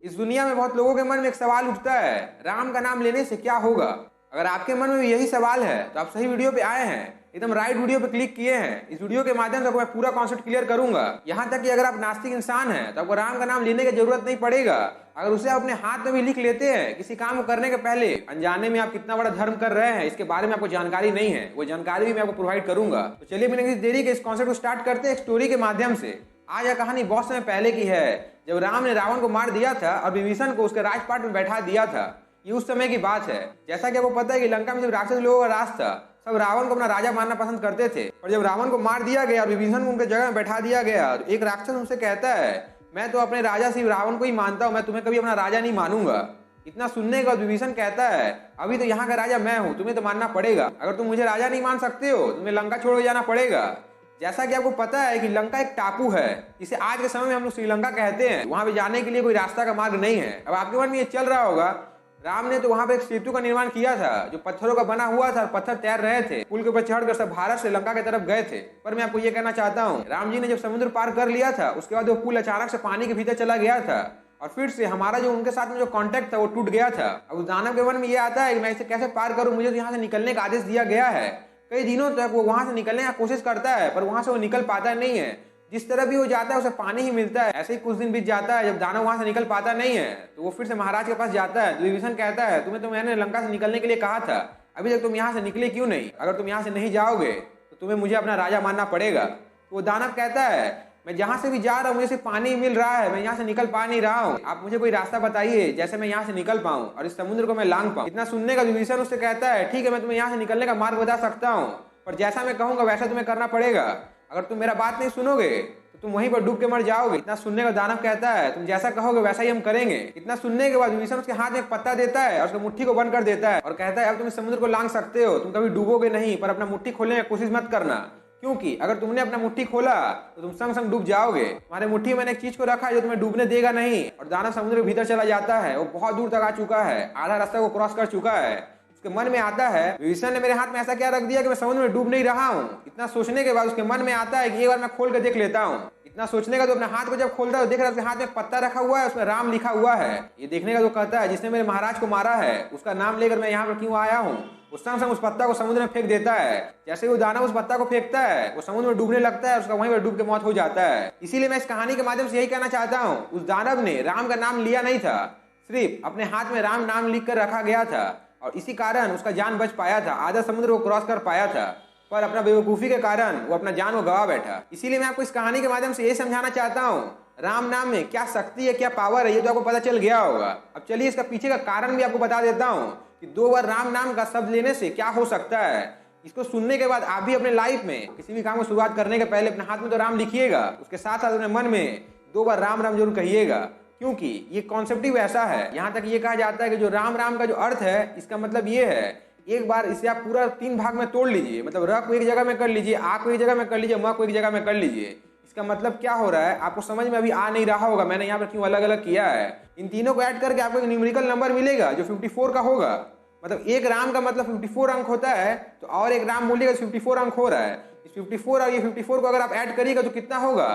इस दुनिया में बहुत लोगों के मन में एक सवाल उठता है, राम का नाम लेने से क्या होगा। अगर आपके मन में भी यही सवाल है तो आप सही वीडियो पे आए हैं, एकदम राइट वीडियो पे क्लिक किए हैं। इस वीडियो के माध्यम से आपको मैं पूरा कॉन्सेप्ट क्लियर करूंगा। यहाँ तक कि अगर आप नास्तिक इंसान हैं तो आपको राम का नाम लेने की जरूरत नहीं पड़ेगा। अगर उसे आप अपने हाथ में भी लिख लेते हैं किसी काम को करने के पहले, अनजाने में आप कितना बड़ा धर्म कर रहे हैं इसके बारे में आपको जानकारी नहीं है, वो जानकारी भी मैं आपको प्रोवाइड करूंगा। तो चलिए बिना किसी देरी के इस कॉन्सेप्ट को स्टार्ट करते हैं एक स्टोरी के माध्यम से। आज यह कहानी बहुत समय पहले की है, जब राम ने रावण को मार दिया था और विभीषण को उसके राजपाट में बैठा दिया था। ये उस समय की बात है। जैसा कि आपको पता है कि लंका में जब राक्षस लोगों का राज था, सब रावण को अपना राजा मानना पसंद करते थे। और जब रावण को मार दिया गया और विभीषण को उनके जगह में बैठा दिया गया तो एक राक्षस उनसे कहता है, मैं तो अपने राजा सिर्फ रावण को ही मानता हूँ, मैं तुम्हें कभी अपना राजा नहीं मानूंगा। इतना सुनने के बाद विभीषण कहता है, अभी तो यहाँ का राजा मैं हूँ, तुम्हें तो मानना पड़ेगा। अगर तुम मुझे राजा नहीं मान सकते हो तुम्हें लंका छोड़ के जाना पड़ेगा। जैसा कि आपको पता है कि लंका एक टापू है जिसे आज के समय में हम लोग श्रीलंका कहते हैं। वहां पे जाने के लिए कोई रास्ता का मार्ग नहीं है। अब आपके मन में ये चल रहा होगा, राम ने तो वहां पे एक सेतु का निर्माण किया था जो पत्थरों का बना हुआ था, पत्थर तैर रहे थे, पुल के ऊपर चढ़कर सब भारत से लंका की तरफ गए थे। पर मैं आपको ये कहना चाहता हूँ, राम जी ने जब समुद्र पार कर लिया था उसके बाद वो पुल अचानक से पानी के भीतर चला गया था और फिर से हमारा जो उनके साथ में जो कांटेक्ट था वो टूट गया था। अब उस दानव के मन में ये आता है कि मैं इसे कैसे पार करूं, मुझे तो यहाँ से निकलने का आदेश दिया गया है। कई दिनों तक वो वहां से निकलने की कोशिश करता है पर वहां से वो निकल पाता नहीं है। जिस तरह भी वो जाता है उसे पानी ही मिलता है। ऐसे ही कुछ दिन बीत जाता है, जब दानव वहां से निकल पाता नहीं है तो वो फिर से महाराज के पास जाता है। तो विभीषण कहता है, तुम्हें तो मैंने लंका से निकलने के लिए कहा था, अभी तक तुम यहाँ से निकले क्यों नहीं? अगर तुम यहाँ से नहीं जाओगे तो तुम्हें मुझे अपना राजा मानना पड़ेगा। तो वो दानव कहता है, मैं जहां से भी जा रहा हूँ मुझे सिर्फ पानी मिल रहा है, मैं यहाँ से निकल पा नहीं रहा हूँ। आप मुझे कोई रास्ता बताइए जैसे मैं यहाँ से निकल पाऊँ और इस समुद्र को मैं लांग पाऊँ। इतना सुनने का विभीषण उससे कहता है, ठीक है मैं तुम्हें यहाँ से निकलने का मार्ग बता सकता हूँ, पर जैसा मैं कहूंगा वैसा तुम्हें करना पड़ेगा। अगर तुम मेरा बात नहीं सुनोगे तो तुम वहीं पर डूब के मर जाओगे। इतना सुनने का दानव कहता है, तुम जैसा कहोगे वैसा ही हम करेंगे। इतना सुनने के बाद विभीषण उसके हाथ में एक पत्ता देता है और उसकी मुट्ठी को बंद कर देता है और कहता है, अब तुम इस समुद्र को लांग सकते हो, तुम कभी डूबोगे नहीं, पर अपना मुट्ठी खोलने की कोशिश मत करना, क्योंकि अगर तुमने अपना मुट्ठी खोला तो तुम संग संग डूब जाओगे। तुम्हारे मुट्ठी में मैंने एक चीज को रखा है जो तुम्हें डूबने देगा नहीं। और दानव समुद्र के भीतर चला जाता है। वो बहुत दूर तक आ चुका है, आधा रास्ता को क्रॉस कर चुका है। उसके मन में आता है, विभीषण ने मेरे हाथ में ऐसा क्या रख दिया कि मैं समुद्र में डूब नहीं रहा हूँ। इतना सोचने के बाद उसके मन में आता है कि एक बार मैं खोल कर देख लेता हूँ। इतना सोचने का तो अपने हाथ को जब खोलता है तो देख रहा है उसके हाथ में पत्ता रखा हुआ है, उसमें राम लिखा हुआ है। ये देखने का जो कहता है, जिसने मेरे महाराज को मारा है उसका नाम लेकर मैं यहाँ पर क्यों आया हूँ। उस संग उस पत्ता को समुद्र में फेंक देता है। जैसे वो दानव उस पत्ता को फेंकता है वो समुद्र में डूबने लगता है, उसका वहीं पर डूब के मौत हो जाता है। इसीलिए मैं इस कहानी के माध्यम से यही कहना चाहता हूँ, उस दानव ने राम का नाम लिया नहीं था, सिर्फ अपने हाथ में राम नाम लिख कर रखा गया था और इसी कारण उसका जान बच पाया था, आधा समुद्र को क्रॉस कर पाया था। पर अपना बेवकूफी के कारण वो अपना जान को गवा बैठा। इसीलिए मैं आपको इस कहानी के माध्यम से ये समझाना चाहता हूँ, राम नाम में क्या शक्ति है, क्या पावर है, ये तो आपको पता चल गया होगा। अब चलिए इसका पीछे का कारण भी आपको बता देता हूँ कि 2 बार राम नाम का शब्द लेने से क्या हो सकता है। इसको सुनने के बाद आप भी अपने लाइफ में किसी भी काम को शुरुआत करने के पहले अपने हाथ में तो राम लिखिएगा, उसके साथ साथ अपने मन में 2 बार राम राम जरूर कहिएगा, क्योंकि ये कॉन्सेप्ट ही वैसा है। यहाँ तक ये कहा जाता है कि जो राम राम का जो अर्थ है इसका मतलब ये है, एक बार इसे आप पूरा 3 भाग में तोड़ लीजिए, मतलब र को एक जगह में कर लीजिए, आ को एक जगह में कर लीजिए, म को एक जगह में कर लीजिए। इसका मतलब क्या हो रहा है आपको समझ में अभी आ नहीं रहा होगा, मैंने यहाँ पर क्यों अलग अलग किया है। इन तीनों को ऐड करके आपको एक न्यूमेरिकल नंबर मिलेगा जो 54 का होगा। मतलब एक राम का मतलब 54 अंक होता है, तो और एक राम बोलिएगा 54 अंक हो रहा है। इस 54 और ये 54 को अगर आप ऐड करिएगा तो कितना होगा,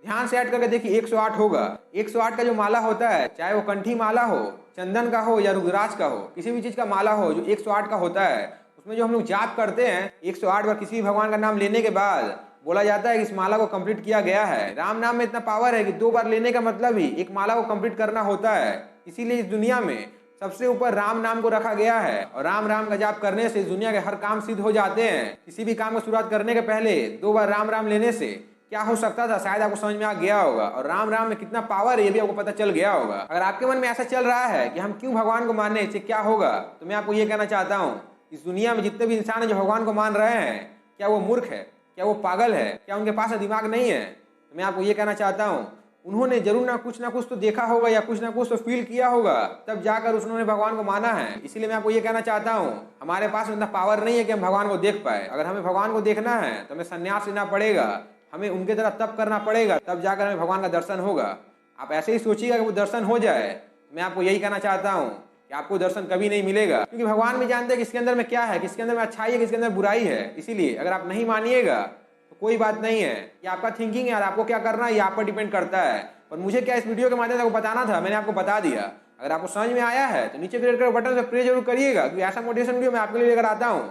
ध्यान से ऐड करके देखिए, 108 होगा। 108 का जो माला होता है, चाहे वो कंठी माला हो, चंदन का हो या रुद्राक्ष का हो, किसी भी चीज का माला हो जो 108 का होता है, उसमें जो हम लोग जाप करते हैं 108 बार किसी भी भगवान का नाम लेने के बाद बोला जाता है कि इस माला को कंप्लीट किया गया है। राम नाम में इतना पावर है कि 2 बार लेने का मतलब ही एक माला को कंप्लीट करना होता है। इसीलिए इस दुनिया में सबसे ऊपर राम नाम को रखा गया है और राम राम का जाप करने से इस दुनिया के हर काम सिद्ध हो जाते हैं। किसी भी काम को शुरुआत करने के पहले 2 बार राम राम लेने से क्या हो सकता था शायद आपको समझ में आ गया होगा, और राम राम में कितना पावर है ये भी आपको पता चल गया होगा। अगर आपके मन में ऐसा चल रहा है कि हम क्यों भगवान को मानने, इससे क्या होगा, तो मैं आपको ये कहना चाहता हूँ, इस दुनिया में जितने भी इंसान है जो भगवान को मान रहे हैं, क्या वो मूर्ख है, क्या वो पागल है, क्या उनके पास दिमाग नहीं है? तो मैं आपको ये कहना चाहता हूँ, उन्होंने जरूर ना कुछ तो देखा होगा या कुछ ना कुछ तो फील किया होगा, तब जाकर उन्होंने भगवान को माना है। इसीलिए मैं आपको ये कहना चाहता हूँ, हमारे पास उतना पावर नहीं है कि हम भगवान को देख पाए। अगर हमें भगवान को देखना है तो हमें संन्यास लेना पड़ेगा, हमें उनके तरह तप करना पड़ेगा, तब जाकर हमें भगवान का दर्शन होगा। आप ऐसे ही सोचिएगा कि वो दर्शन हो जाए, मैं आपको यही कहना चाहता हूँ कि आपको दर्शन कभी नहीं मिलेगा, क्योंकि भगवान भी जानते हैं किसके अंदर में क्या है, किसके अंदर में अच्छाई है, किसके अंदर बुराई है। इसीलिए अगर आप नहीं मानिएगा तो कोई बात नहीं है, ये आपका थिंकिंग है और आपको क्या करना है ये आप पर डिपेंड करता है। पर मुझे क्या इस वीडियो के माध्यम से आपको बताना था, मैंने आपको बता दिया। अगर आपको समझ में आया है तो नीचे के रेड कलर बटन से प्रेस जरूर करिएगा, क्योंकि ऐसा मोटिवेशन वीडियो मैं आपके लिए लेकर आता हूँ।